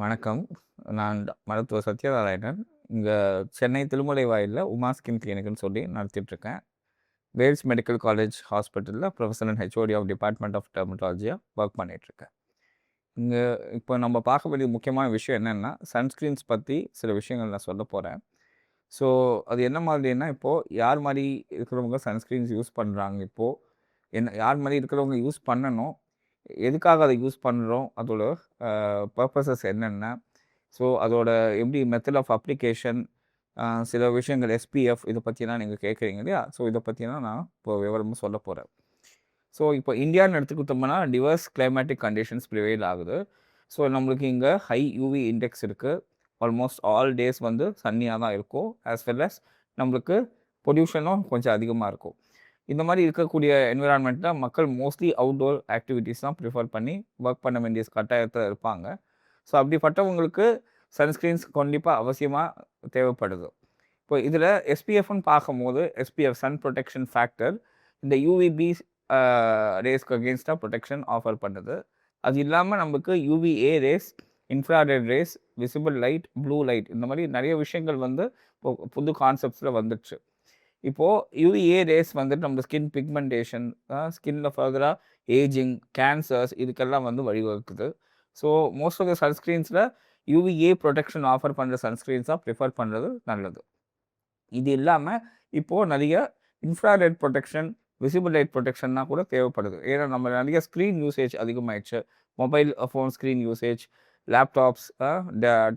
வணக்கம். நான் மருத்துவர் சத்யா நாராயணன். இங்கே சென்னை திருமலை வாயிலில் உமா ஸ்கின் கிளினிக்னு சொல்லி நடத்திட்டுருக்கேன். வேல்ஸ் மெடிக்கல் காலேஜ் ஹாஸ்பிட்டலில் professor and HOD of department of டெர்மட்டாலஜியாக ஒர்க் பண்ணிகிட்ருக்கேன். இங்கே இப்போ நம்ம பார்க்க வேண்டிய முக்கியமான விஷயம் என்னென்னா, சன்ஸ்க்ரீன்ஸ் பற்றி சில விஷயங்கள் நான் சொல்ல போகிறேன். ஸோ அது என்ன மாதிரின்னா, இப்போது யார் மாதிரி இருக்கிறவங்க சன்ஸ்க்ரீன்ஸ் யூஸ் பண்ணுறாங்க, இப்போது யார் மாதிரி இருக்கிறவங்க யூஸ் பண்ணணும், எதுக்காக அதை யூஸ் பண்ணுறோம், அதோட பர்பஸஸ் என்னென்ன, ஸோ அதோட எப்படி மெத்தட் ஆஃப் அப்ளிகேஷன், சில விஷயங்கள் எஸ்பிஎஃப் இதை பற்றிலாம் நீங்கள் கேட்குறீங்க இல்லையா? ஸோ இதை பற்றினா நான் இப்போ விவரமாக சொல்ல போகிறேன். ஸோ இப்போ இந்தியான்னு எடுத்துக்கிட்டோம்னா டிவர்ஸ் கிளைமேட்டிக் கண்டிஷன்ஸ் ப்ரிவைல் ஆகுது. ஸோ நம்மளுக்கு இங்கே ஹை யூவி இண்டெக்ஸ் இருக்குது. ஆல்மோஸ்ட் ஆல் டேஸ் வந்து சன்னியாக தான் இருக்கும். ஆஸ் வெல் அஸ் நம்மளுக்கு பொல்யூஷனும் கொஞ்சம் அதிகமாக இருக்கும். இந்த மாதிரி இருக்கக்கூடிய என்விரான்மெண்ட்டில் மக்கள் மோஸ்ட்லி அவுட்டோர் ஆக்டிவிட்டீஸ் தான் ப்ரிஃபர் பண்ணி ஒர்க் பண்ண வேண்டிய கட்டாயத்தில் இருப்பாங்க. ஸோ அப்படிப்பட்டவங்களுக்கு சன்ஸ்க்ரீன்ஸ் கண்டிப்பாக அவசியமாக தேவைப்படுது. இப்போ இதில் எஸ்பிஎஃப்னு பார்க்கும்போது எஸ்பிஎஃப் சன் ப்ரொடெக்ஷன் ஃபேக்டர் இந்த யூவிபி ரேஸ்க்கு அகெயின்ஸ்டாக ப்ரொடெக்ஷன் ஆஃபர் பண்ணுது. அது இல்லாமல் நமக்கு UVA race, infrared race, visible light, blue light, இந்த மாதிரி நிறைய விஷயங்கள் வந்து புது கான்செப்ட்ஸில் வந்துடுச்சு. இப்போது யூவிஏ ரேஸ் வந்துட்டு நம்ம ஸ்கின் பிக்மெண்டேஷன், ஸ்கின்னில் ஃபர்தராக ஏஜிங், கேன்சர்ஸ் இதுக்கெல்லாம் வந்து வழிவகுக்குது. ஸோ மோஸ்ட் ஆஃப் த சன்ஸ்க்ரீன்ஸில் யூவிஏ ப்ரொடெக்ஷன் ஆஃபர் பண்ணுற சன்ஸ்க்ரீன்ஸாக ப்ரிஃபர் பண்ணுறது நல்லது. இது இல்லாமல் இப்போது நிறைய இன்ஃப்ராரெட் ப்ரொடெக்ஷன், விசிபிள் லைட் ப்ரொடெக்ஷன்னா கூட தேவைப்படுது. ஏன்னா நம்ம நிறைய ஸ்க்ரீன் யூசேஜ் அதிகமாகிடுச்சு. Mobile phone screen usage, laptops,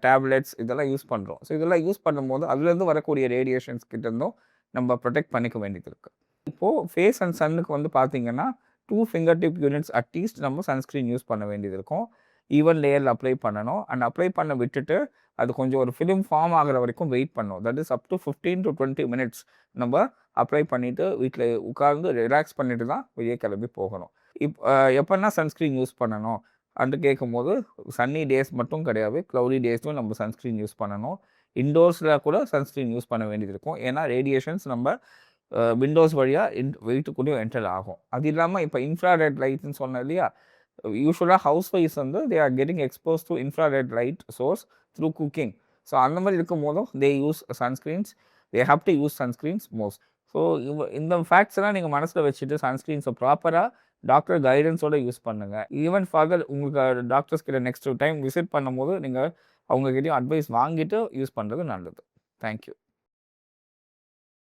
tablets இதெல்லாம் யூஸ் பண்ணுறோம். ஸோ இதெல்லாம் யூஸ் பண்ணும்போது அதுலேருந்து வரக்கூடிய ரேடியேஷன்ஸ் கிட்டேருந்தும் நம்ம ப்ரொடெக்ட் பண்ணிக்க வேண்டியது இருக்குது. இப்போது ஃபேஸ் அண்ட் சன்னுக்கு வந்து பார்த்திங்கன்னா 2 ஃபிங்கர் டிப் யூனிட்ஸ் அட்லீஸ்ட் நம்ம சன்ஸ்க்ரீன் யூஸ் பண்ண வேண்டியது இருக்கும். ஈவன் லேயரில் அப்ளை பண்ணணும். அண்ட் அப்ளை பண்ண விட்டுட்டு அது கொஞ்சம் ஒரு ஃபிலிம் ஃபார்ம் ஆகிற வரைக்கும் வெயிட் பண்ணணும். That is up to 15 to 20 minutes நம்ம அப்ளை பண்ணிவிட்டு வீட்டில் உட்கார்ந்து ரிலாக்ஸ் பண்ணிட்டு தான் வெளியே கிளம்பி போகணும். எப்போன்னா சன்ஸ்க்ரீன் யூஸ் பண்ணணும் அண்டு கேட்கும்போது சன்னி டேஸ் மட்டும் கிடையாது, க்ளவுடி டேஸ்லும் நம்ம சன்ஸ்க்ரீன் யூஸ் பண்ணணும். இன்டோர்ஸில் கூட சன்ஸ்க்ரீன் யூஸ் பண்ண வேண்டியது இருக்கும். ஏன்னா ரேடியேஷன்ஸ் நம்ம விண்டோஸ் வழியாக வீட்டுக்குள்ளேயும் என்டர் ஆகும். அது இல்லாமல் இப்போ இன்ஃப்ராரெட் லைட்னு சொன்னேன் இல்லையா, யூஸ்வலாக ஹவுஸ் ஒய்ஃப்ஸ் வந்து they are getting expose to infrared light source through cooking. So அந்த மாதிரி இருக்கும் போதும் they use sunscreens, they have to use sunscreens most. So இந்த ஃபேக்ட்ஸ்லாம் நீங்கள் மனசில் வச்சுட்டு சன்ஸ்க்ரீன்ஸை ப்ராப்பராக டாக்டர் கைடன்ஸோடு யூஸ் பண்ணுங்கள். ஈவன் ஃபாதர் உங்களுக்கு டாக்டர்ஸ் கிட்ட நெக்ஸ்ட் டைம் விசிட் பண்ணும்போது நீங்கள் அவங்ககிட்டயும் அட்வைஸ் வாங்கிட்டு யூஸ் பண்ணுறது நல்லது. தேங்க்யூ.